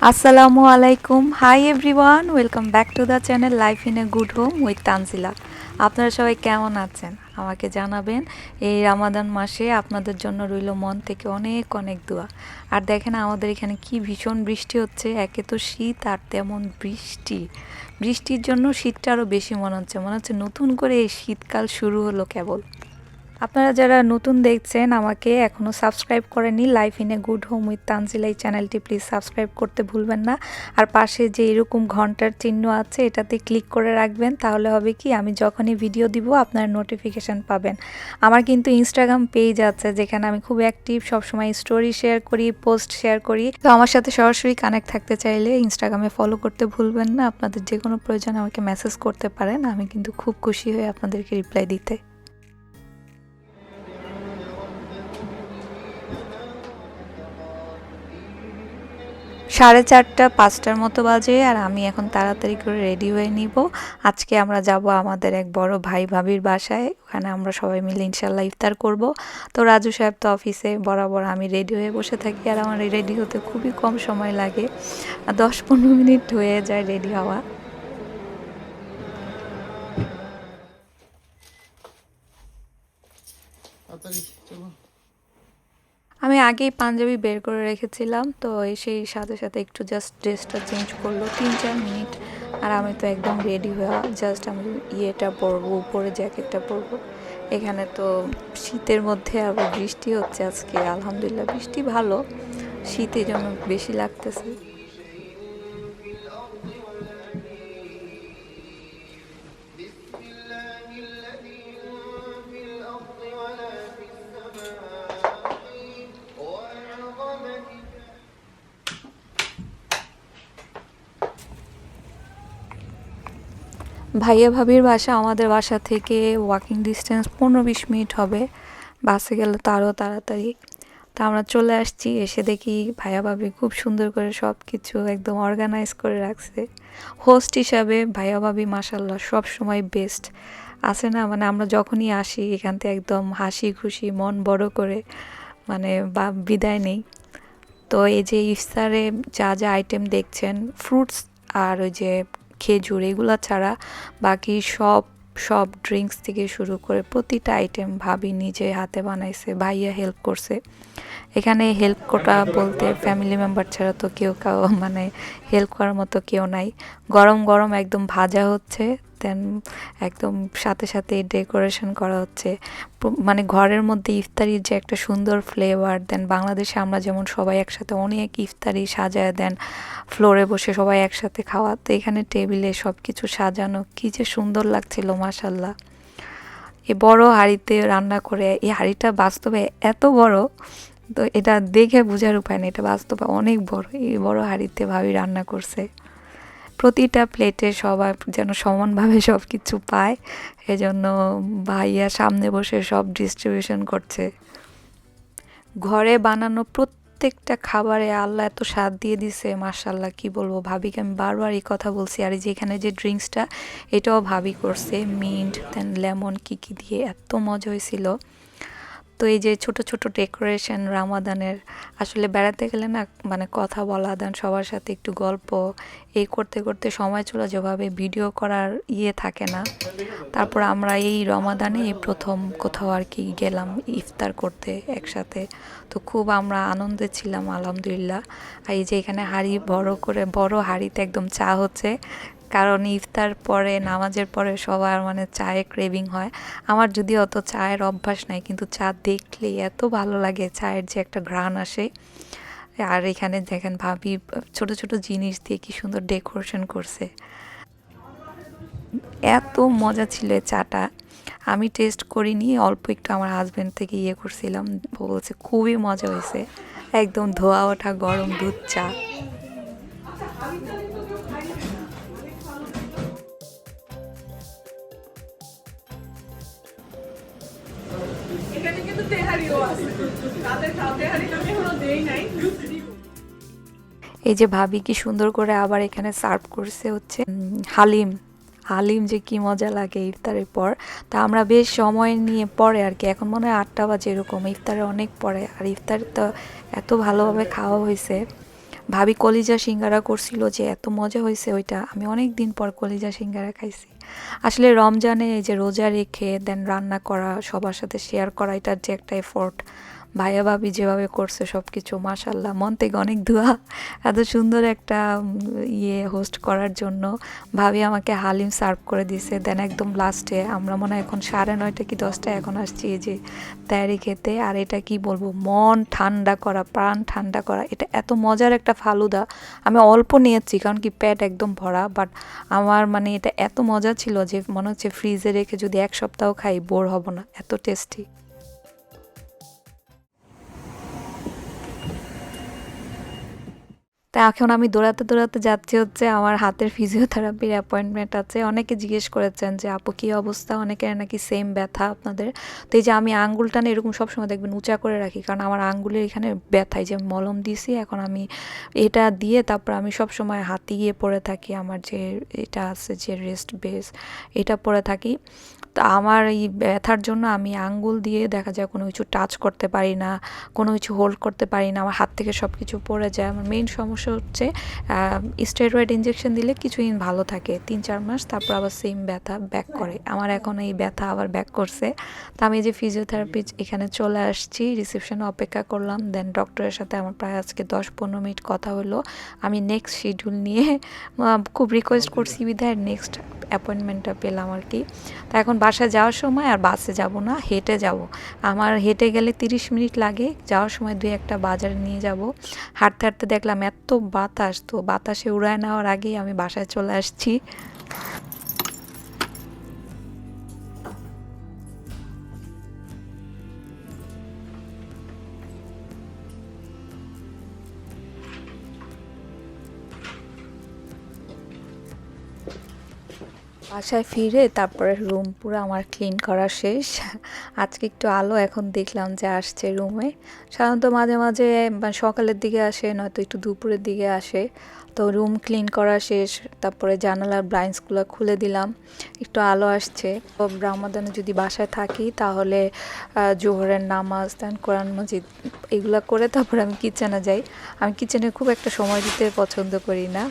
আসসালামু আলাইকুম, hi everyone, welcome back to the channel life in a good home with Tanzila. আপনারা সবাই কেমন আছেন আমাকে জানাবেন। এই রামাদান মাসে আপনাদের জন্য রইল মন থেকে অনেক অনেক দোয়া। আর দেখেন আমাদের এখানে কি ভীষণ বৃষ্টি হচ্ছে, একে তো শীত আর তেমন বৃষ্টির জন্য শীতটা আরও বেশি মনে হচ্ছে নতুন করে এই শীতকাল শুরু হলো কেবল। আপনারা যারা নতুন দেখছেন আমাকে এখনও সাবস্ক্রাইব করেননি life in a good home with Tanzila এই চ্যানেলটি প্লিজ সাবস্ক্রাইব করতে ভুলবেন না। আর পাশে যে এরকম ঘন্টার চিহ্ন আছে এটাতে ক্লিক করে রাখবেন, তাহলে হবে কি আমি যখনই ভিডিও দিব আপনারা নোটিফিকেশান পাবেন। আমার কিন্তু ইনস্টাগ্রাম পেজ আছে যেখানে আমি খুব অ্যাক্টিভ, সবসময় স্টোরি শেয়ার করি, পোস্ট শেয়ার করি। তো আমার সাথে সরাসরি কানেক্ট থাকতে চাইলে ইনস্টাগ্রামে ফলো করতে ভুলবেন না। আপনাদের যে কোনো প্রয়োজন আমাকে মেসেজ করতে পারেন, আমি কিন্তু খুব খুশি হয়ে আপনাদেরকে রিপ্লাই দিতে। 4:30-5টার মতো বাজে, আর আমি এখন তাড়াতাড়ি করে রেডি হয়ে নিব। আজকে আমরা যাব আমাদের এক বড় ভাই ভাবির বাসায়, ওখানে আমরা সবাই মিলে ইনশাল্লাহ ইফতার করব। তো রাজু সাহেব তো অফিসে, বরাবর আমি রেডি হয়ে বসে থাকি, আর আমার রেডি হতে খুবই কম সময় লাগে, 10-15 মিনিট হয়ে যায় রেডি হওয়া। আমি আগেই পাঞ্জাবি বের করে রেখেছিলাম, তো সেই সাথে সাথে একটু জাস্ট ড্রেসটা চেঞ্জ করলো 3-4 মিনিট, আর আমি তো একদম রেডি হয়ে জাস্ট আমি ইয়েটা পরবো, উপরে জ্যাকেটটা পরবো। এখানে তো শীতের মধ্যে আবার বৃষ্টি হচ্ছে আজকে, আলহামদুলিল্লাহ বৃষ্টি ভালো, শীতের জন্য বেশি লাগতেছে। ভাইয়া ভাবির বাসা আমাদের বাসা থেকে ওয়াকিং ডিস্টেন্স 15-20 মিনিট হবে, বাসে গেলে তো আরও তাড়াতাড়ি। তা আমরা চলে আসছি, এসে দেখি ভাইয়া ভাবি খুব সুন্দর করে সব কিছু একদম অর্গানাইজ করে রাখছে। হোস্ট হিসাবে ভাইয়া ভাবি মাশাল্লাহ সব সময় বেস্ট আছে না, মানে আমরা যখনই আসি এখান থেকে একদম হাসি খুশি মন বড় করে মানে বা বিদায় নেই। তো এই যে ইফতারে যা যা আইটেম দেখছেন, ফ্রুটস আর ওই যে খেজুর, এগুলো ছাড়া বাকি সব সব ড্রিঙ্কস থেকে শুরু করে প্রতিটা আইটেম ভাবি নিজে হাতে বানাইছে, ভাইয়া হেল্প করছে। এখানে হেল্প করা বলতে ফ্যামিলি মেম্বার ছাড়া তো কেউ মানে হেল্প করার মতো কেউ নাই। গরম গরম একদম ভাজা হচ্ছে, দেন একদম সাথে সাথে ডেকোরেশন করা হচ্ছে। মানে ঘরের মধ্যে ইফতারির যে একটা সুন্দর ফ্লেভার, দেন বাংলাদেশে আমরা যেমন সবাই একসাথে অনেক ইফতারি সাজায় দেন, ফ্লোরে বসে সবাই একসাথে খাওয়া, তো এখানে টেবিলে সব কিছু সাজানো কি যে সুন্দর লাগছিল মাশাল্লাহ। এ বড় হাঁড়িতে রান্না করে, এই হাঁড়িটা বাস্তবে এত বড়, তো এটা দেখে বোঝার উপায় নেই, এটা বাস্তবে অনেক বড়। এই বড় হাঁড়িতে ভাবি রান্না করছে, প্রতিটা প্লেটে সবাই যেন সমানভাবে সব কিছু পায়, এজন্য ভাইয়া সামনে বসে সব ডিস্ট্রিবিউশন করছে। ঘরে বানানো প্রত্যেকটা খাবারে আল্লাহ এত স্বাদ দিয়ে দিছে মাশাল্লাহ, কি বলবো। ভাবিকে আমি বারবার এই কথা বলছি। আর যে এখানে যে ড্রিঙ্কসটা, এটাও ভাবি করছে, মিন্ট দেন লেমন কি কি দিয়ে, এত মজা হয়েছিল। তো এই যে ছোট ছোট ডেকোরেশন রামাদানের, আসলে বেড়াতে গেলে না মানে কথা বলা, দেন সবার সাথে একটু গল্প, এই করতে করতে সময় চলে যেভাবে ভিডিও করার থাকে না। তারপর আমরা এই রমাদানে এই প্রথম কোথাও আর কি গেলাম ইফতার করতে একসাথে, তো খুব আমরা আনন্দে ছিলাম আলহামদুলিল্লাহ। আর এই যে এখানে হাঁড়ি বড় করে, বড় হাঁড়িতে একদম চা হচ্ছে, কারণ ইফতার পরে নামাজের পরে সবার মানে চায়ে ক্রেভিং হয়। আমার যদি অত চায়ের অভ্যাস নাই, কিন্তু চা দেখলেই এত ভালো লাগে, চায়ের যে একটা ঘ্রাণ আসে। আর এখানে দেখেন ভাবি ছোট ছোট জিনিস দিয়ে কি সুন্দর ডেকোরেশন করছে, এত মজা ছিল এই চাটা। আমি টেস্ট করিনি, অল্প একটু আমার হাজব্যান্ড থেকে করছিলাম, বলছে খুবই মজা হয়েছে, একদম ধোয়া ওঠা গরম দুধ চা। এখানে কিন্তু তেহারিও এই যে ভাবি কি সুন্দর করে আবার এখানে সার্ভ করছে হচ্ছে হালিম। হালিম যে কি মজা লাগে ইফতারের পর। তা আমরা বেশ সময় নিয়ে পরে আর কি, এখন মনে হয় 8টা বাজে এরকম, ইফতারের অনেক পরে। আর ইফতার তো এত ভালোভাবে খাওয়া হয়েছে। ভাবি কলিজা সিঙ্গারা করছিল, যে এত মজা হয়েছে ওইটা। আমি অনেক দিন পর কলিজা সিঙ্গারা খাইছি। আসলে রমজানে এই যে রোজা রেখে দেন রান্না করা, সবার সাথে শেয়ার করা, এটার যে একটা এফোর্ট, ভাইয়া ভাবি যেভাবে করছে সব কিছু, মাশাল্লাহ, মন থেকে অনেক দোয়া এত সুন্দর একটা হোস্ট করার জন্য। ভাবি আমাকে হালিম সার্ভ করে দিছে। দেন একদম লাস্টে আমরা মনে হয় এখন 9:30 কি 10টা এখন আসছি এই যে তৈরি খেতে। আর এটা কি বলবো, মন ঠান্ডা করা, প্রাণ ঠান্ডা করা। এটা এত মজার একটা ফালুদা। আমি অল্প নিয়েছি কারণ কি পেট একদম ভরা, বাট আমার মানে এটা এত মজা ছিল যে মনে হচ্ছে ফ্রিজে রেখে যদি 1 সপ্তাহ খাই বোর হব না, এত টেস্টি। তা এখন আমি দৌড়াতে দৌড়াতে যাচ্ছি হচ্ছে আমার হাতের ফিজিওথেরাপির অ্যাপয়েন্টমেন্ট আছে। অনেকে জিজ্ঞেস করেছেন যে আপু কী অবস্থা, অনেকের নাকি সেম ব্যথা আপনাদের। তো এই যে আমি আঙ্গুলটা না এরকম সবসময় দেখবেন উঁচা করে রাখি, কারণ আমার আঙ্গুলের এখানে ব্যথায় যে মলম দিয়েছি, এখন আমি এটা দিয়ে তারপর আমি সবসময় হাতি গিয়ে পরে থাকি, আমার যে এটা আছে যে রেস্ট বেস, এটা পরে থাকি। তো আমার এই ব্যথার জন্য আমি আঙ্গুল দিয়ে দেখা যায় কোনো কিছু টাচ করতে পারি না, কোনো কিছু হোল্ড করতে পারি না, আমার হাত থেকে সব কিছু পড়ে যায়। আমার মেইন সমস্যা হচ্ছে স্টেরয়েড ইঞ্জেকশন দিলে কিছুদিন ভালো থাকে, 3-4 মাস, তারপর আবার সেম ব্যথা ব্যাক করে। আমার এখন এই ব্যথা আবার ব্যাক করছে। তো আমি যে ফিজিওথেরাপি এখানে চলে আসছি, রিসেপশনে অপেক্ষা করলাম। দেন ডক্টরের সাথে আমার প্রায় আজকে 10-15 মিনিট কথা হলো। আমি নেক্সট শিডিউল নিয়ে খুব রিকোয়েস্ট করছি বিধায় নেক্সট অ্যাপয়েন্টমেন্টটা পেলাম আর কি। তো এখন বাসায় যাওয়ার সময় আর বাসে যাব না, হেঁটে যাব। আমার হেঁটে গেলে 30 মিনিট লাগে, যাওয়ার সময় 2-1টা বাজার নিয়ে যাব। হাঁটতে হাঁটতে দেখলাম এত বাতাস, তো বাতাসে উড়ায় নেওয়ার আগেই আমি বাসায় চলে আসছি। বাসায় ফিরে তারপরে রুম পুরো আমার ক্লিন করা শেষ। আজকে একটু আলো এখন দেখলাম যে আসছে রুমে। সাধারণত মাঝে মাঝে সকালের দিকে আসে, নয়তো একটু দুপুরের দিকে আসে। তো রুম ক্লিন করা শেষ, তারপরে জানালার ব্লাইন্ডসগুলো খুলে দিলাম, একটু আলো আসছে। তো রমাদানে যদি বাসায় থাকি তাহলে জোহরের নামাজ, দেন কোরআন মজিদ এগুলো করে তারপরে আমি কিচেনে যাই। আমি কিচেনে খুব একটা সময় দিতে পছন্দ করি না।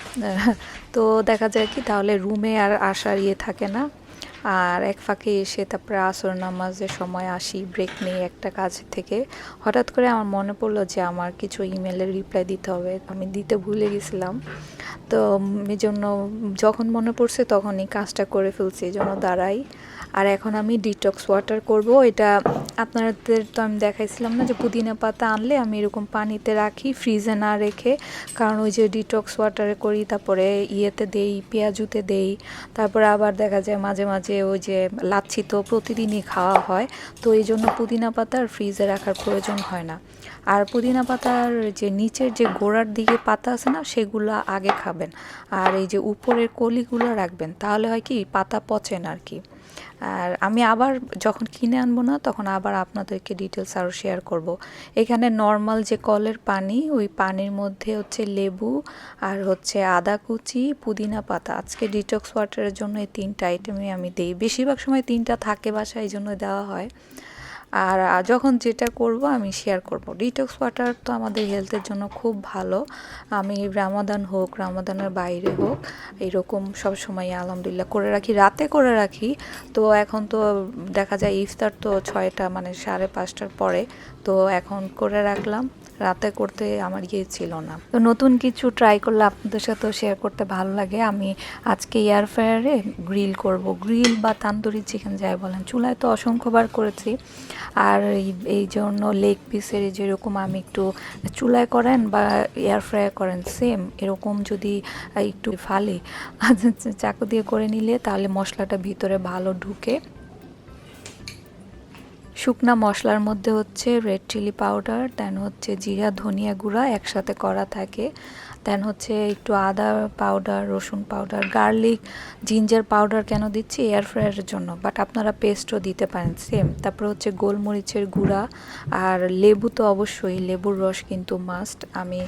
তো দেখা যায় কি তাহলে রুমে আর আসার থাকে না। আর এক ফাঁকে এসে তারপরে আসর নামাজের সময় আসি, ব্রেক নেই একটা কাজ থেকে। হঠাৎ করে আমার মনে পড়লো যে আমার কিছু ইমেলের রিপ্লাই দিতে হবে, আমি দিতে ভুলে গেছিলাম। তো এই জন্য যখন মনে পড়ছে তখনই কাজটা করে ফেলছি, এই জন্য দাঁড়াই। আর এখন আমি ডিটক্স ওয়াটার করব। এটা আপনাদের তো আমি দেখাইছিলাম না যে পুদিনা পাতা আনলে আমি এরকম পানিতে রাখি, ফ্রিজে না রেখে, কারণ ওই যে ডিটক্স ওয়াটারে করি, তারপরে দেই, পেঁয়াজুতে দেই, তারপরে আবার দেখা যায় মাঝে মাঝে ওই যে লাচ্ছি তো প্রতিদিনই খাওয়া হয়, তো এই জন্য পুদিনা পাতার ফ্রিজে রাখার প্রয়োজন হয় না। আর পুদিনা পাতার যে নিচের যে গোড়ার দিকে পাতা আছে না, সেগুলো আগে খাবেন, আর এই যে উপরের কলিগুলো রাখবেন, তাহলে হয় কি পাতা পচে না আর কি। আর আমি আবার যখন কিনে আনবো না তখন আবার আপনাদেরকে ডিটেলস আরও শেয়ার করব। এখানে নর্মাল যে কলের পানি, ওই পানির মধ্যে হচ্ছে লেবু আর হচ্ছে আদা কুচি, পুদিনা পাতা। আজকে ডিটক্স ওয়াটারের জন্য এই 3টা আইটেমই আমি দিই, বেশিরভাগ সময় 3টা থাকে বাসায়, এই জন্য দেওয়া হয়। আর যখন যেটা করব আমি শেয়ার করব। ডিটক্স ওয়াটার তো আমাদের হেলথের জন্য খুব ভালো। আমি রামাদান হোক, রামাদানের বাইরে হোক, এরকম সব সময় আলহামদুলিল্লাহ করে রাখি, রাতে করে রাখি। তো এখন তো দেখা যায় ইফতার তো 6টা মানে 5:30টার পরে, তো এখন করে রাখলাম, রাতে করতে আমার ছিল না। তো নতুন কিছু ট্রাই করলে আপনাদের সাথেও শেয়ার করতে ভালো লাগে। আমি আজকে এয়ার ফ্রায়ারে গ্রিল করব, গ্রিল বা তান্দুরি চিকেন যাই বলেন, চুলায় তো অসংখ্যবার করেছি। আর এই জন্য লেগ পিসের যেরকম আমি একটু চুলায় করেন বা এয়ার ফ্রায়ার করেন সেম এরকম যদি একটু ফালি চাকু দিয়ে করে নিলে তাহলে মশলাটা ভিতরে ভালো ঢুকে। শুকনা মশলার মধ্যে হচ্ছে রেড চিলি পাউডার, দেন হচ্ছে জিরা ধনিয়া গুঁড়া একসাথে করা থাকে, দেন হচ্ছে একটু আদা পাউডার, রসুন পাউডার, গার্লিক, জিঞ্জার পাউডার কেন দিচ্ছি এয়ার ফ্রায়ারের জন্য, বাট আপনারা পেস্টও দিতে পারেন সেম। তারপর হচ্ছে গোলমরিচের গুঁড়া আর লেবু তো অবশ্যই, লেবুর রস কিন্তু মাস্ট। আমি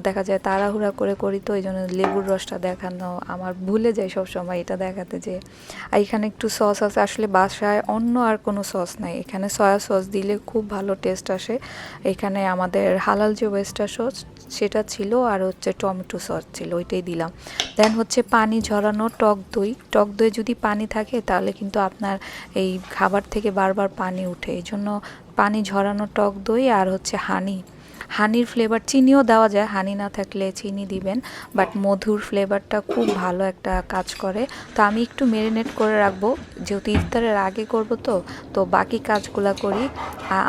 দেখা যায় তাড়াহুড়া করে করি তো এই জন্য লেবুর রসটা দেখানো আমার ভুলে যাই সবসময় এটা দেখাতে। যে এখানে একটু সস আছে, আসলে বাসায় অন্য আর কোনো সস নাই, এখানে সয়া সস দিলে খুব ভালো টেস্ট আসে। এখানে আমাদের হালাল যে ওয়েস্টার সস সেটা ছিল, আর হচ্ছে টমেটো সস ছিল, ওইটাই দিলাম। দেন হচ্ছে পানি ঝরানো টক দই। টক দই যদি পানি থাকে তাহলে কিন্তু আপনার এই খাবার থেকে বারবার পানি উঠে, এই জন্য পানি ঝরানো টক দই আর হচ্ছে হানির ফ্লেভার, চিনিও দেওয়া যায়, হানি না থাকলে চিনি দিবেন, বাট মধুর ফ্লেভারটা খুব ভালো একটা কাজ করে। তো আমি একটু মেরিনেট করে রাখবো, যেহেতু ইফতারের আগে করব তো বাকি কাজগুলো করি।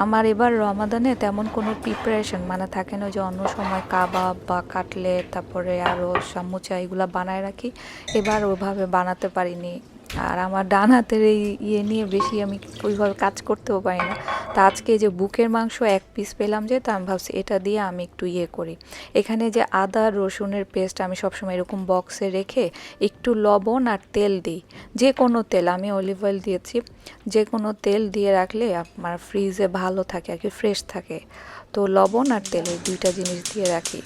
আমার এবার রমাদানে তেমন কোনো প্রিপারেশন মানে থাকে না, যে অন্য সময় কাবাব বা কাটলেট তারপরে আরও সামুচা এগুলো বানায় রাখি, এবার ওইভাবে বানাতে পারিনি। আর আমার ডান হাতের এই নিয়ে বেশি আমি ওইভাবে কাজ করতেও পারি না। তা আজকে যে বুকের মাংস এক পিস পেলাম, যে তো আমি ভাবছি এটা দিয়ে আমি একটু করি। এখানে যে আদা রসুনের পেস্ট আমি সবসময় এরকম বক্সে রেখে একটু লবণ আর তেল দিই, যে কোনো তেল, আমি অলিভ অয়েল দিয়েছি, যে কোনো তেল দিয়ে রাখলে আপনার ফ্রিজে ভালো থাকে আর কি, ফ্রেশ থাকে। তো লবণ আর তেল এই দুইটা জিনিস দিয়ে রাখি।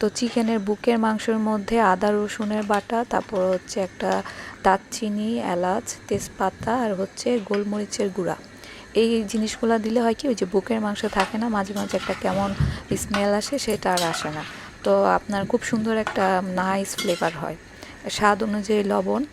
তো চিকেনের বুকের মাংসের মধ্যে আদা রসুনের বাটা, তারপর হচ্ছে একটা দারচিনি, এলাচ, তেজপাতা আর হচ্ছে গোলমরিচের গুঁড়া, এই জিনিসগুলো দিলে হয় কি, ওই যে বুকের মাংস থাকে না, মাঝে মাঝে একটা কেমন স্মেল আসে, সেটা আর আসে না। তো আপনার খুব সুন্দর একটা নাইস ফ্লেভার হয়। স্বাদ অনুযায়ী লবণ।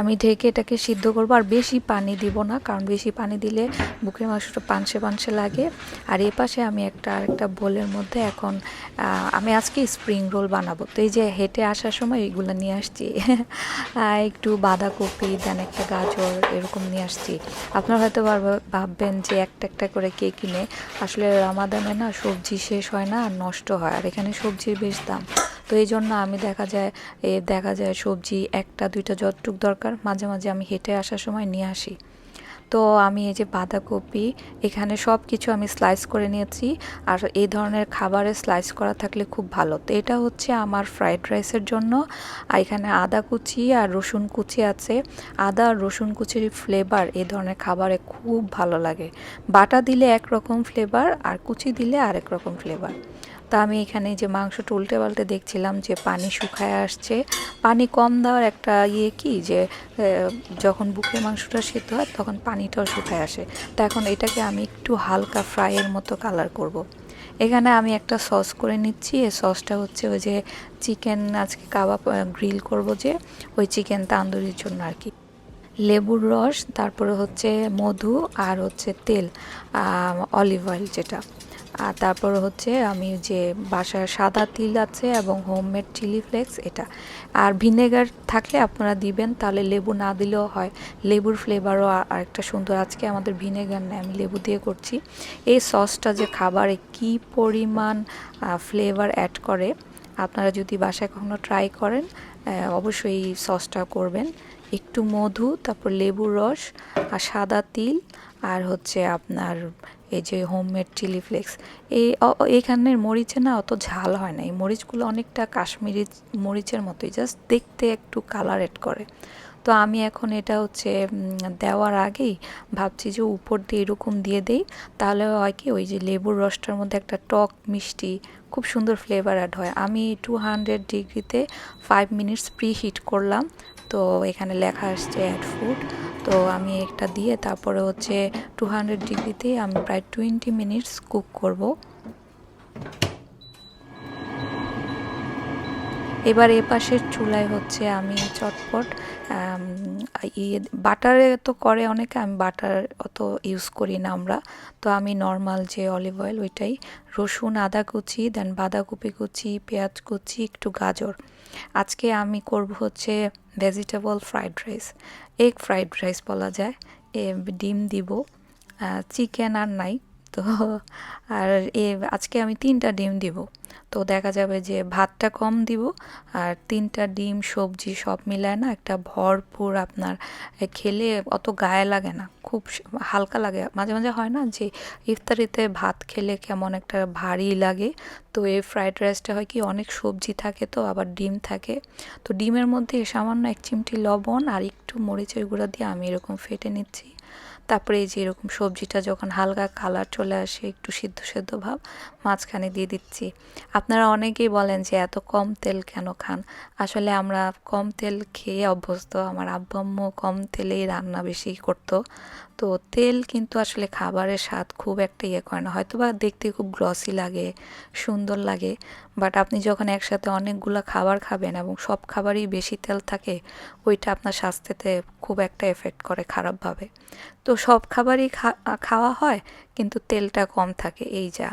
আমি ঢেকে এটাকে সিদ্ধ করব, আর বেশি পানি দিব না, কারণ বেশি পানি দিলে বুকের মাংসটা পানসে পানসে লাগে। আর এ পাশে আমি আরেকটা বোলের মধ্যে এখন আমি আজকে স্প্রিং রোল বানাবো। তো এই যে হেঁটে আসার সময় এইগুলো নিয়ে আসছি একটু বাঁধাকপি, দেন একটা গাজর এরকম নিয়ে আসছি। আপনারা হয়তো ভাববেন যে একটা একটা করে কে কিনে, আসলে রমাদানে না সবজি শেষ হয় না আর নষ্ট হয়, আর এখানে সবজির বেশ দাম। তো এই জন্য আমি দেখা যায় সবজি একটা দুইটা যতটুক দরকার মাঝে মাঝে আমি হেঁটে আসার সময় নিয়ে আসি। তো আমি এই যে বাঁধাকপি, এখানে সব কিছু আমি স্লাইস করে নিয়েছি, আর এই ধরনের খাবারে স্লাইস করা থাকলে খুব ভালো। তো এটা হচ্ছে আমার ফ্রাইড রাইসের জন্য। আর এখানে আদা কুচি আর রসুন কুচি আছে। আদা আর রসুন কুচির ফ্লেভার এই ধরনের খাবারে খুব ভালো লাগে। বাটা দিলে একরকম ফ্লেভার, আর কুচি দিলে আরেক রকম ফ্লেভার। তা আমি এখানে যে মাংসটা উল্টে পাল্টে দেখছিলাম যে পানি শুকায় আসছে। পানি কম দেওয়ার একটা কি, যে যখন বুকের মাংসটা সিদ্ধ হয় তখন পানিটাও শুকায় আসে। তো এখন এটাকে আমি একটু হালকা ফ্রাইয়ের মতো কালার করব। এখানে আমি একটা সস করে নিচ্ছি। এই সসটা হচ্ছে ওই যে চিকেন আজকে কাবাব গ্রিল করব, যে ওই চিকেন তান্দুরির জন্য আর কি। লেবুর রস, তারপরে হচ্ছে মধু, আর হচ্ছে তেল, অলিভ অয়েল যেটা, আর তারপর হচ্ছে আমি যে বাসার সাদা তিল আছে এবং হোমমেড চিলি ফ্লেক্স এটা। আর ভিনেগার থাকলে আপনারা দিবেন, তাহলে লেবু না দিলেও হয়, লেবুর ফ্লেভারও আরেকটা সুন্দর। আজকে আমাদের ভিনেগার নেই, আমি লেবু দিয়ে করছি। এই সসটা যে খাবারে কি পরিমাণ ফ্লেভার অ্যাড করে, আপনারা যদি বাসায় কখনো ট্রাই করেন অবশ্যই এই সসটা করবেন। একটু মধু, তারপর লেবুর রস, আর সাদা তিল, আর হচ্ছে আপনার এই যে হোমমেড চিলি ফ্লেক্স। এইখানের মরিচে না অত ঝাল হয় না, এই মরিচগুলো অনেকটা কাশ্মীরি মরিচের মতোই, জাস্ট দেখতে একটু কালার এড করে। তো আমি এখন এটা হচ্ছে দেওয়ার আগেই ভাবছি যে উপর দিয়ে এরকম দিয়ে দেই, তাহলে হয় কি, ওই যে লেবুর রসটার মধ্যে একটা টক মিষ্টি খুব সুন্দর ফ্লেভার অ্যাড হয়। আমি 200 ডিগ্রিতে 5 মিনিটস প্রি হিট করলাম। তো এখানে লেখা আসছে অ্যাড ফুড। তো আমি একটা দিয়ে তারপরে হচ্ছে 200 ডিগ্রিতে আমি প্রায় 20 মিনিটস কুক করব। এবার এ পাশের চুলায় হচ্ছে আমি চটপট বাটারে তো করে অনেকে, আমি বাটার অত ইউজ করি না আমরা। তো আমি নর্মাল যে অলিভ অয়েল ওইটাই, রসুন আদা কুচি, দেন বাঁধাকপি কুচি, পেঁয়াজ কুচি, একটু গাজর। আজকে আমি করব হচ্ছে vegetable fried rice, egg fried rice বলা যায়। ডিম দিব, চিকেন আর নাই তো। আর আজকে আমি 3টা ডিম দিব। তো দেখা যাবে যে ভাতটা কম দিব আর 3টা ডিম সবজি সব মিলায় না একটা ভরপুর আপনার খেলে অত গায়ে লাগে না, খুব হালকা লাগে। মাঝে মাঝে হয় না যে ইফতারিতে ভাত খেলে কেমন একটা ভারী লাগে, তো এই ফ্রাইড রাইসটা হয় কি অনেক সবজি থাকে তো আবার ডিম থাকে, তো ডিমের মধ্যে সামান্য 1 চিমটি লবণ আর একটু মরিচের গুঁড়া দিয়ে আমি এরকম ফেটে নিচ্ছি। তারপরে এই যে এরকম সবজিটা যখন হালকা কালার চলে আসে একটু সিদ্ধ সিদ্ধ ভাব, মাঝখানে দিয়ে দিচ্ছি। আপনারা অনেকেই বলেন যে এত কম তেল কেন খান, আসলে আমরা কম তেল খেয়ে অভ্যস্ত, আমার আব্বু আম্মু কম তেলেই রান্না বেশি করতো। তো তেল কিন্তু আসলে খাবারের স্বাদ খুব একটা ইয়ে করে না, হয়তো বা দেখতে খুব গ্লসি লাগে, সুন্দর লাগে, বাট আপনি যখন একসাথে অনেকগুলো খাবার খাবেন এবং সব খাবারই বেশি তেল থাকে, ওইটা আপনার স্বাস্থ্যেতে খুব একটা এফেক্ট করে খারাপভাবে। তো সব খাবারই খাওয়া হয় কিন্তু তেলটা কম থাকে, এই যা।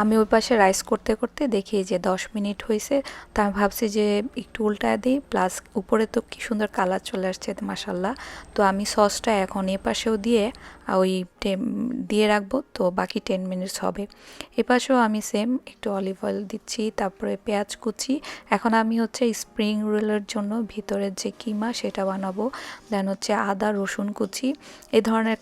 আমি ওই পাশে রাইস করতে করতে দেখি যে 10 মিনিট হয়েছে, তা আমি ভাবছি যে একটু উল্টায় দিই, প্লাস উপরে তো কি সুন্দর কালার চলে আসছে মাশাল্লাহ। তো আমি সসটা এখন এ পাশেও দিয়ে ওই দিয়ে রাখবো, তো বাকি 10 মিনিটস হবে। এ পাশেও আমি সেম একটু অলিভ অয়েল দিচ্ছি, তারপরে পেঁয়াজ কুচি। এখন আমি হচ্ছে স্প্রিং রোলের জন্য ভিতরের যে কিমা সেটা বানাবো, দেন হচ্ছে আদা রসুন কুচি। এই ধরনের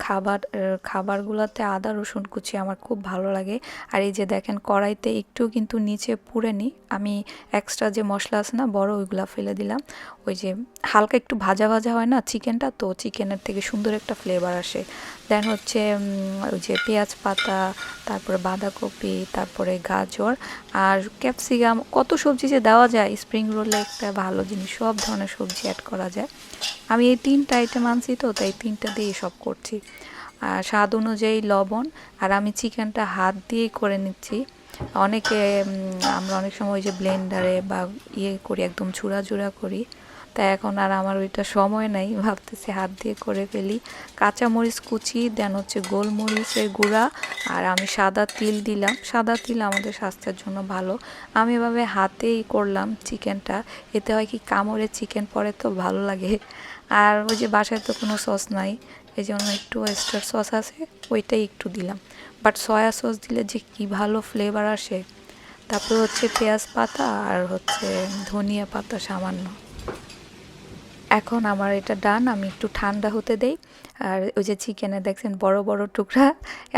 খাবারগুলোতে আদা রসুন কুচি আমার খুব ভালো লাগে। আর এই যে দেখেন কড়াইতে একটু কিন্তু নিচে পুড়ে নিই, আমি এক্সট্রা যে মশলা আছে না বড়, ওইগুলা ফেলে দিলাম। ওই যে হালকা একটু ভাজা ভাজা হয় না চিকেনটা, তো চিকেনের থেকে সুন্দর একটা ফ্লেভার আসে। দেন হচ্ছে ওই যে পেঁয়াজ পাতা, তারপরে বাঁধাকপি, তারপরে গাজর আর ক্যাপসিকাম, কত সবজি যে দেওয়া যায় স্প্রিং রোলে, একটা ভালো জিনিস, সব ধরনের সবজি অ্যাড করা যায়। আমি এই 3টা আইটেম আনছি, তো তাই 3টা দিয়েই সব করছি। আর স্বাদ অনুযায়ী লবণ, আর আমি চিকেনটা হাত দিয়েই করে নিচ্ছি। অনেকে আমরা অনেক সময় ওই যে ব্লেন্ডারে বা ইয়ে করি, একদম ঝুরা ঝুরা করি, তাই এখন আর আমার ওইটা সময় নাই, ভাবতেছি হাত দিয়ে করে ফেলি। কাঁচামরিচ কুচি, দেন হচ্ছে গোলমরিচের গুঁড়া, আর আমি সাদা তিল দিলাম। সাদা তিল আমাদের স্বাস্থ্যের জন্য ভালো। আমি এভাবে হাতেই করলাম চিকেনটা, এতে হয় কি কামড়ে চিকেন পরে তো ভালো লাগে। আর ওই যে বাসায় তো কোনো সস নাই, এই জন্য একটু ওয়েস্টার সস আছে, ওইটাই একটু দিলাম। বাট সয়া সস দিলে যে কি ভালো ফ্লেভার আসে। তারপর হচ্ছে পেঁয়াজ পাতা আর হচ্ছে ধনিয়া পাতা সামান্য। এখন আমার এটা ডান, আমি একটু ঠান্ডা হতে দেই। আর ওই যে চিকেনে দেখছেন বড় বড় টুকরা,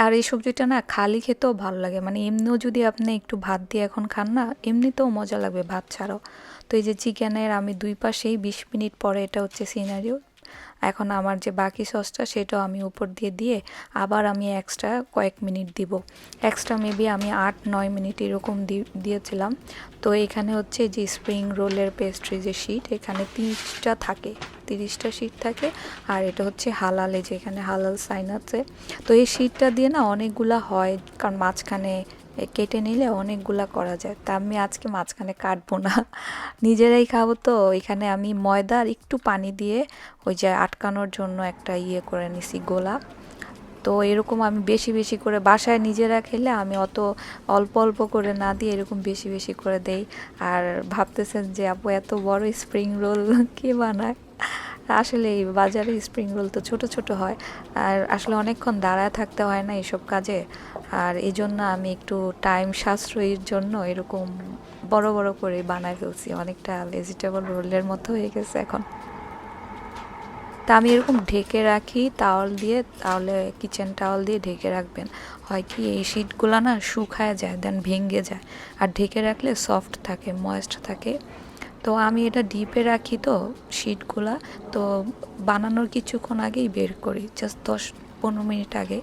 আর এই সবজিটা না খালি খেতেও ভালো লাগে, মানে এমনিও যদি আপনি একটু ভাত দিয়ে এখন খান না, এমনিতেও মজা লাগবে ভাত ছাড়াও। তো এই যে চিকেনের আমি 2 পাশেই 20 মিনিট পরে, এটা হচ্ছে সিনারিও। এখন আমার যে বাকি সসটা সেটাও আমি উপর দিয়ে দিয়ে আবার আমি এক্সট্রা কয়েক মিনিট দিব, এক্সট্রা মেবি আমি 8-9 মিনিট এরকম দিয়েছিলাম। তো এখানে হচ্ছে যে স্প্রিং রোলের পেস্ট্রি যে শিট, এখানে 30টা থাকে, 30টা শিট থাকে। আর এটা হচ্ছে হালালে, যে এখানে হালাল সাইন আছে। তো এই শিটটা দিয়ে না অনেকগুলা হয়, কারণ মাঝখানে কেটে নিলে অনেকগুলা করা যায়, তা আমি আজকে মাঝখানে কাটবো না, নিজেরাই খাবো। তো এখানে আমি ময়দা আর একটু পানি দিয়ে ওই যে আটকানোর জন্য একটা ইয়ে করে নিছি গোলা। তো এরকম আমি বেশি বেশি করে বাসায় নিজেরা খেলে আমি অত অল্প অল্প করে না দিয়ে এরকম বেশি বেশি করে দেই। আর ভাবতেছেন যে আপু এত বড় স্প্রিং রোল কে বানায়, আসলে এই বাজারে স্প্রিং রোল তো ছোট ছোট হয়, আর আসলে অনেকক্ষণ দাঁড়ায় থাকতে হয় না এসব কাজে। আর এই জন্য আমি একটু টাইম সাশ্রয়ীর জন্য এরকম বড় বড় করে বানায় ফেলছি, অনেকটা ভেজিটেবল রোলের মতো হয়ে গেছে এখন। তা আমি এরকম ঢেকে রাখি তাওয়াল দিয়ে, তাহলে কিচেন টাওয়াল দিয়ে ঢেকে রাখবেন, হয় কি এই শিটগুলো না শুকায় যায়, দেন ভেঙে যায়। আর ঢেকে রাখলে সফট থাকে, ময়েস্ট থাকে। তো আমি এটা ডিপে রাখি তো শিটগুলা, তো বানানোর কিছুক্ষণ আগেই বের করি, জাস্ট 10-15 মিনিট আগে।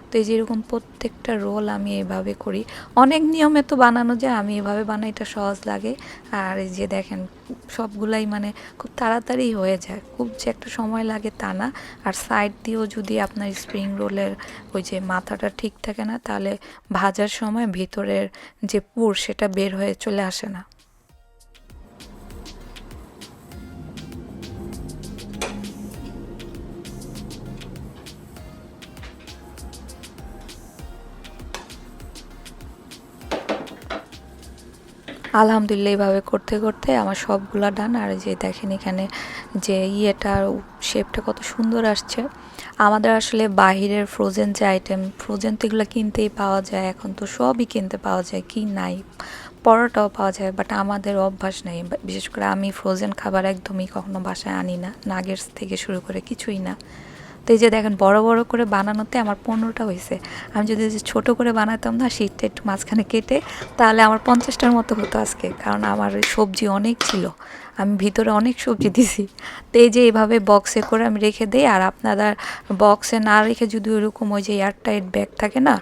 তো এই যেরকম প্রত্যেকটা রোল আমি এভাবে করি, অনেক নিয়মে তো বানানো যায়, আমি এভাবে বানাই, এটা সহজ লাগে। আর এই যে দেখেন সবগুলাই মানে খুব তাড়াতাড়ি হয়ে যায়, খুব যে একটা সময় লাগে তা না। আর সাইড দিয়েও যদি আপনার স্প্রিং রোলের ওই যে মাথাটা ঠিক থাকে না, তাহলে ভাজার সময় ভেতরের যে পুর সেটা বের হয়ে চলে আসে না। আলহামদুলিল্লাহ এইভাবে করতে করতে আমার সবগুলা ডান। আর যে দেখেন এখানে যে ইয়েটার শেপটা কত সুন্দর আসছে। আমাদের আসলে বাহিরের ফ্রোজেন যে আইটেম, ফ্রোজেন তো এগুলো কিনতেই পাওয়া যায়, এখন তো সবই কিনতে পাওয়া যায়, কি নাই, পরোটাও পাওয়া যায়, বাট আমাদের অভ্যাস নেই। বিশেষ করে আমি ফ্রোজেন খাবার একদমই কখনো বাসায় আনি না, নাগেটস থেকে শুরু করে কিছুই না। তো এই যে দেখেন বড় বড় করে বানানোতে আমার 15টা হয়েছে। আমি যদি যে ছোটো করে বানাতাম না, শীতটা একটু মাঝখানে কেটে, তাহলে আমার 50টার মতো হতো আজকে, কারণ আমার সবজি অনেক ছিল, আমি ভিতরে অনেক সবজি দিছি। তো এই যে এইভাবে বক্সে করে আমি রেখে দিই। আর আপনারা বক্সে না রেখে যদি ওইরকম ওই যে এয়ারটাইট ব্যাগ থাকে না,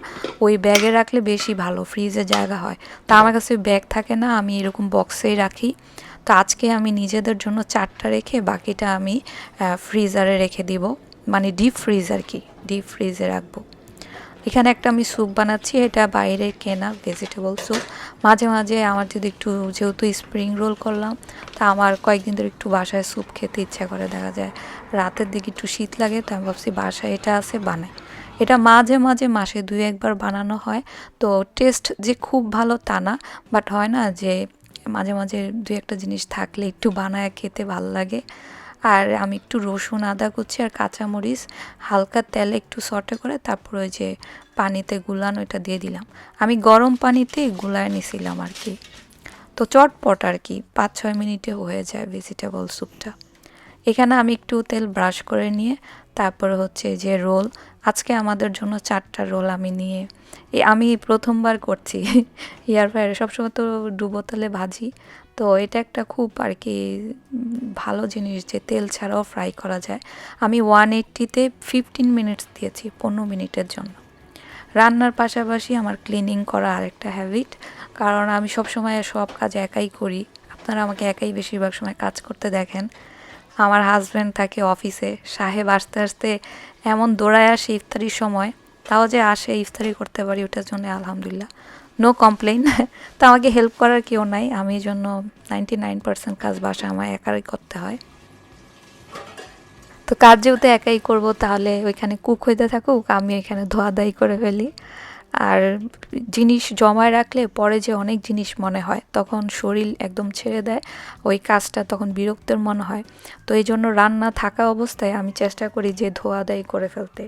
ওই ব্যাগে রাখলে বেশি ভালো, ফ্রিজে জায়গা হয়। তা আমার কাছে ব্যাগ থাকে না, আমি এরকম বক্সেই রাখি। তো আজকে আমি নিজেদের জন্য 4টা রেখে বাকিটা আমি ফ্রিজারে রেখে দিব, মানে ডিপ ফ্রিজ আর কি, ডিপ ফ্রিজে রাখবো। এখানে একটা আমি স্যুপ বানাচ্ছি, এটা বাইরের কেনা ভেজিটেবল স্যুপ। মাঝে মাঝে আমার যদি একটু, যেহেতু স্প্রিং রোল করলাম, তা আমার কয়েকদিন ধরে একটু বাসায় স্যুপ খেতে ইচ্ছা করে, দেখা যায় রাতের দিকে একটু শীত লাগে, তো আমি ভাবছি বাসায় এটা আছে বানাই। এটা মাঝে মাঝে মাসে 2-1বার বানানো হয়। তো টেস্ট যে খুব ভালো তা না, বাট হয় না যে মাঝে মাঝে 2-একটা জিনিস থাকলে একটু বানায় খেতে ভালো লাগে। আর আমি একটু রসুন আদা কুচি আর কাঁচামরিচ হালকা তেলে একটু সটে করে তারপর ওই যে পানিতে গুলান ওইটা দিয়ে দিলাম। আমি গরম পানিতে গুলায় নিছিলাম আর কি। তো চটপট আর কি 5-6 মিনিটে হয়ে যায় ভেজিটেবল স্যুপটা। এখানে আমি একটু তেল ব্রাশ করে নিয়ে তারপর হচ্ছে যে রোল, আজকে আমাদের জন্য 4টা রোল আমি নিয়ে, আমি প্রথমবার করছি এয়ার ফ্রায়ারে, সবসময় তো ডুবো তেলে ভাজি। তো এটা একটা খুব আর কি ভালো জিনিস যে তেল ছাড়াও ফ্রাই করা যায়। আমি 180-তে 15 মিনিটস দিয়েছি, 15 মিনিটের জন্য। রান্নার পাশাপাশি আমার ক্লিনিং করা আরেকটা হ্যাবিট, কারণ আমি সবসময় সব কাজ একাই করি। আপনারা আমাকে একাই বেশিরভাগ সময় কাজ করতে দেখেন। আমার হাজব্যান্ড থাকে অফিসে, সাহেব আসতে আসতে এমন দৌড়ায় আসে ইফতারির সময়, তাও যে আসে ইফতারি করতে পারি ওটার জন্য আলহামদুলিল্লাহ, নো কমপ্লেইন। তো আমাকে হেল্প করার কেউ নাই, আমি এই জন্য 99% কাজ বাসা আমার একাই করতে হয়। তো কাজ যেহেতু একাই করব, তাহলে ওইখানে কুক হইতে থাকুক, আমি এখানে ধোয়াধাই করে ফেলি। আর জিনিস জমায় রাখলে পরে যে অনেক জিনিস মনে হয়, তখন শরীর একদম ছেড়ে দেয়, ওই কাজটা তখন বিরক্তের মনে হয়। তো এই জন্য রান্না থাকা অবস্থায় আমি চেষ্টা করি যে ধোয়াধাই করে ফেলতে।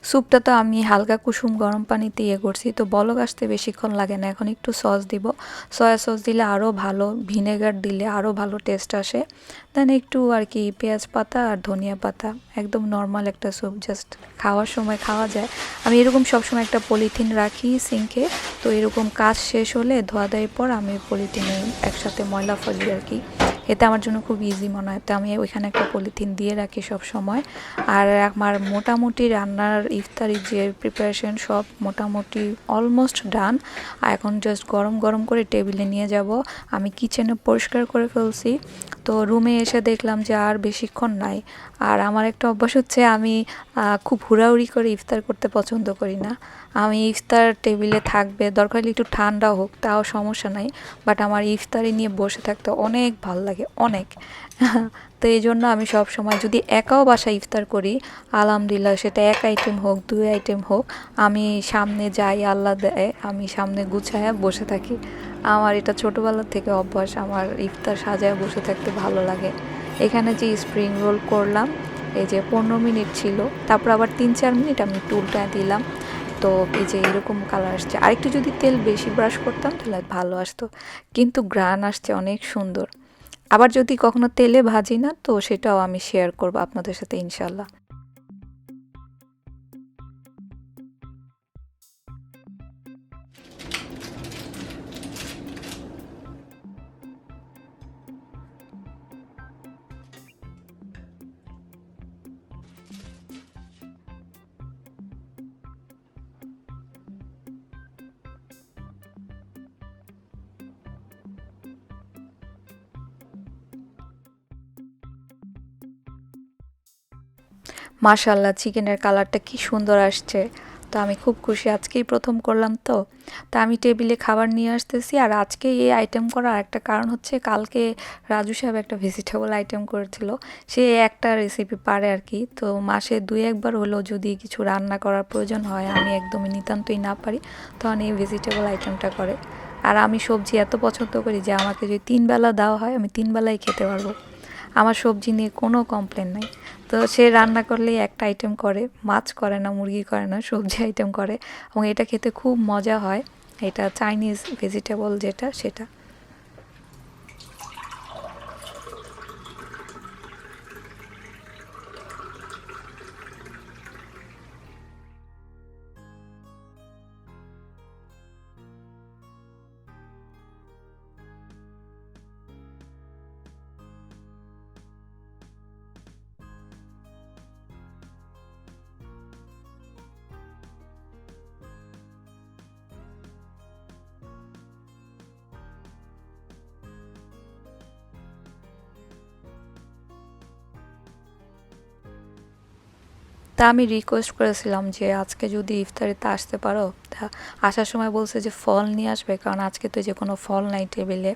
স্যুপটা তো আমি হালকা কুসুম গরম পানিতে ইয়ে করছি, তো বলক আসতে বেশিক্ষণ লাগে না। এখন একটু সস দিব, সয়া সস দিলে আরও ভালো, ভিনেগার দিলে আরও ভালো টেস্ট আসে। দেন একটু আর কি পেঁয়াজ পাতা আর ধনিয়া পাতা, একদম নর্মাল একটা স্যুপ, জাস্ট খাওয়ার সময় খাওয়া যায়। আমি এরকম সবসময় একটা পলিথিন রাখি সিঙ্কে, তো এরকম কাজ শেষ হলে ধোয়া দেওয়ার পর আমি পলিথিনে একসাথে ময়লা ফেলি আর কি, এতে আমার জন্য খুব ইজি মনে হয়। তো আমি ওইখানে একটা পলিথিন দিয়ে রাখি সব সময়। আর আমার মোটামুটি রান্নার ইফতারির যে প্রিপারেশন সব মোটামুটি অলমোস্ট ডান। আর এখন জাস্ট গরম গরম করে টেবিলে নিয়ে যাব। আমি কিচেনে পরিষ্কার করে ফেলছি, তো রুমে এসে দেখলাম যে আর বেশিক্ষণ নাই। আর আমার একটা অভ্যাস হচ্ছে, আমি খুব হুড়াহুড়ি করে ইফতার করতে পছন্দ করি না। আমি ইফতার টেবিলে থাকবে, দরকার হলে একটু ঠান্ডা হোক তাও সমস্যা নাই, বাট আমার ইফতারি নিয়ে বসে থাকতে অনেক ভাল লাগে, অনেক। তো এই জন্য আমি সব সময় যদি একাও বাসায় ইফতার করি, আলহামদুলিল্লাহ সেটা 1 আইটেম হোক 2 আইটেম হোক, আমি সামনে যাই আল্লাহ দেয়, আমি সামনে গুছায় বসে থাকি। আমার এটা ছোটোবেলার থেকে অভ্যাস, আমার ইফতার সাজায় বসে থাকতে ভালো লাগে। এখানে যে স্প্রিং রোল করলাম, এই যে 15 মিনিট ছিল, তারপর আবার 3-4 মিনিট আমি একটু উল্টায় দিলাম। তো এই যে এরকম কালার আসছে, আরেকটু যদি তেল বেশি ব্রাশ করতাম তাহলে ভালো আসতো, কিন্তু গ্রান আসছে অনেক সুন্দর। আবার যদি কখনো তেলে ভাজি না, তো সেটাও আমি শেয়ার করব আপনাদের সাথে ইনশাল্লাহ। মাশাল্লাহ চিকেনের কালারটা কি সুন্দর আসছে। তো আমি খুব খুশি, আজকেই প্রথম করলাম তো। তা আমি টেবিলে খাবার নিয়ে আসতেছি। আর আজকে এই আইটেম করার একটা কারণ হচ্ছে, কালকে রাজু সাহেব একটা ভেজিটেবল আইটেম করেছিল। সে একটা রেসিপি পারে আর কি। তো মাসে 2-1বার হলেও যদি কিছু রান্না করার প্রয়োজন হয়, আমি একদমই নিতান্তই না পারি, তখন এই ভেজিটেবল আইটেমটা করে। আর আমি সবজি এত পছন্দ করি যে আমাকে যদি 3 বেলা দেওয়া হয়, আমি 3 বেলাই খেতে পারবো। আমার সবজি নিয়ে কোনো কমপ্লেন নাই। তো সে রান্না করলেই একটা আইটেম করে, মাছ করে না, মুরগি করে না, সবজি আইটেম করে, এবং এটা খেতে খুব মজা হয়। এটা চাইনিজ ভেজিটেবল যেটা, সেটা। তা আমি রিকোয়েস্ট করেছিলাম যে আজকে যদি ইফতারিতে আসতে পারো। তা আসার সময় বলছে যে ফল নিয়ে আসবে, কারণ আজকে তো যে কোনো ফল নাই টেবিলে।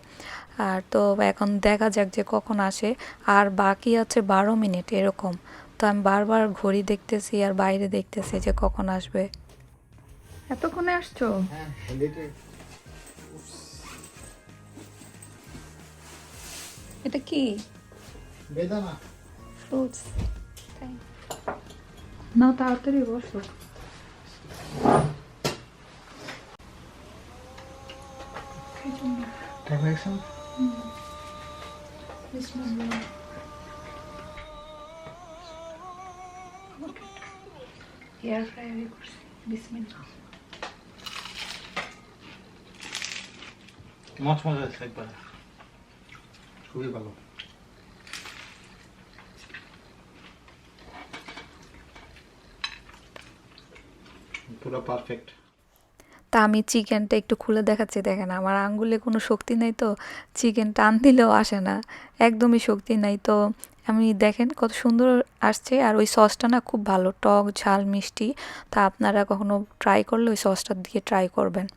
আর তো এখন দেখা যাক যে কখন আসে। আর বাকি আছে 12 মিনিট এরকম। তো আমি বারবার ঘড়ি দেখতেছি আর বাইরে দেখতেছি যে কখন আসবে। এতক্ষণে আসছো? এটা কি? বেদানা ফ্রুটস। না, তাড়াতাড়ি বসো। এয়ার ফ্রায়ারে করছি। বিসমিল্লাহ। মাছ মজা আছে একবার, খুবই ভালো। পুরো পারফেক্ট। তা আমি চিকেনটা একটু খুলে দেখাচ্ছি, দেখেন আমার আঙ্গুলে কোনো শক্তি নাই, তো চিকেন টান দিলেও আসে না, একদমই শক্তি নাই। তো আমি দেখেন কত সুন্দর আসছে। আর ওই সসটা না খুব ভালো, টক ঝাল মিষ্টি। তা আপনারা কখনো ট্রাই করলে ওই সসটার দিকে ট্রাই করবেন।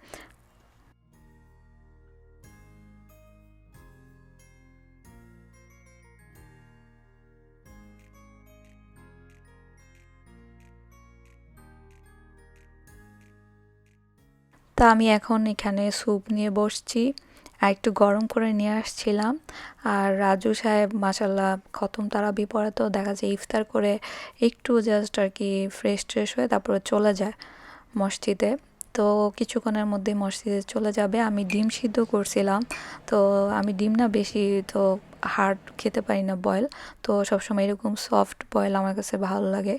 তা আমি এখন এখানে স্যুপ নিয়ে বসছি, আর একটু গরম করে নিয়ে আসছিলাম। আর রাজু সাহেব মাশাল্লাহ খতম তারাবি পরে, তো দেখা যায় ইফতার করে একটু জাস্ট আর কি ফ্রেশ ট্রেশ হয়ে তারপরে চলে যায় মসজিদে। তো কিছুক্ষণের মধ্যেই মসজিদে চলে যাবে। আমি ডিম সিদ্ধ করছিলাম। তো আমি ডিম না বেশি তো হার্ড খেতে পারি না বয়েল। তো সবসময় এরকম সফট বয়েল আমার কাছে ভালো লাগে।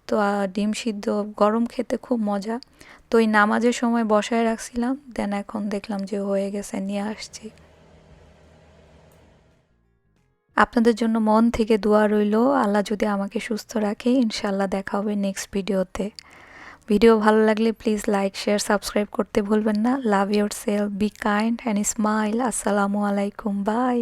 তো ডিম সিদ্ধ গরম খেতে খুব মজা। তো ওই নামাজের সময় বসায় রাখছিলাম, দেন এখন দেখলাম যে হয়ে গেছে, নিয়ে আসছি। আপনাদের জন্য মন থেকে দোয়া রইল, আল্লাহ যদি আমাকে সুস্থ রাখে, ইনশাল্লাহ দেখা হবে নেক্সট ভিডিওতে। ভিডিও ভালো লাগলে প্লিজ লাইক শেয়ার সাবস্ক্রাইব করতে ভুলবেন না। Love your self, be kind and smile. আসসালামু আলাইকুম, বাই।